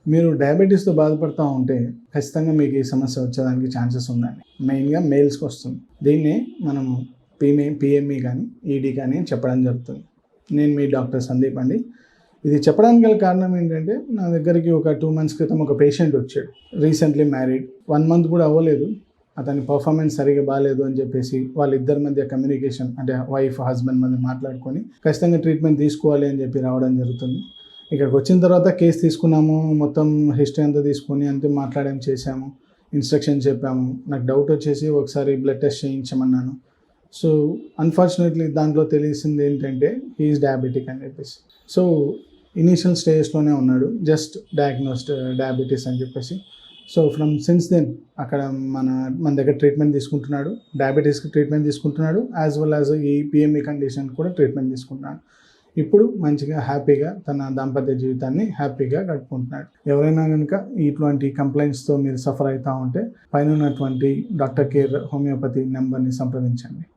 మీరు డయాబెటీస్‌తో బాధపడతా ఉంటే ఖచ్చితంగా మీకు ఈ సమస్య వచ్చేదానికి ఛాన్సెస్ ఉందండి. మెయిన్‌గా మేల్స్‌కి వస్తుంది. దీన్నే మనము పీఎంఈ కానీ, ఈడీ కానీ చెప్పడం జరుగుతుంది. నేను మీ డాక్టర్ సందీప్ అండి. ఇది చెప్పడానికి గల కారణం ఏంటంటే, నా దగ్గరికి ఒక 2 మంత్స్ క్రితం ఒక పేషెంట్ వచ్చాడు. Recently married. 1 మంత్ కూడా అవ్వలేదు. అతని పర్ఫార్మెన్స్ సరిగ్గా బాలేదు అని చెప్పేసి వాళ్ళిద్దరి మధ్య కమ్యూనికేషన్ అంటే వైఫ్, హస్బెండ్ మధ్య మాట్లాడుకొని ఖచ్చితంగా ట్రీట్మెంట్ తీసుకోవాలి అని చెప్పి రావడం జరుగుతుంది. ఇక్కడికి వచ్చిన తర్వాత కేసు తీసుకున్నాము. మొత్తం హిస్టరీ అంతా తీసుకొని అంతే మాట్లాడాము, చేసాము, ఇన్స్ట్రక్షన్స్ చెప్పాము. నాకు డౌట్ వచ్చేసి ఒకసారి బ్లడ్ టెస్ట్ చేయించమన్నాను. సో అన్ఫార్చునేట్లీ దాంట్లో తెలిసింది ఏంటంటే హీ ఈజ్ డయాబెటిక్ అని చెప్పేసి. సో ఇనీషియల్ స్టేజెస్లోనే ఉన్నాడు, జస్ట్ డయాగ్నోస్డ్ డయాబెటీస్ అని చెప్పేసి. సో ఫ్రమ్ సిన్స్ దెన్ అక్కడ మన దగ్గర ట్రీట్మెంట్ తీసుకుంటున్నాడు, డయాబెటీస్కి ట్రీట్మెంట్ తీసుకుంటున్నాడు, యాజ్ వెల్ యాజ్ ఈ పిఎంఈ కండిషన్ కూడా ట్రీట్మెంట్ తీసుకుంటున్నాడు. ఇప్పుడు మంచిగా హ్యాపీగా తన దాంపత్య జీవితాన్ని హ్యాపీగా గడుపుకుంటున్నాడు. ఎవరైనా కనుక ఇటువంటి కంప్లైంట్స్తో మీరు సఫర్ అవుతూ ఉంటే పైన ఉన్నటువంటి డాక్టర్ కేర్ హోమియోపతి నెంబర్ని సంప్రదించండి.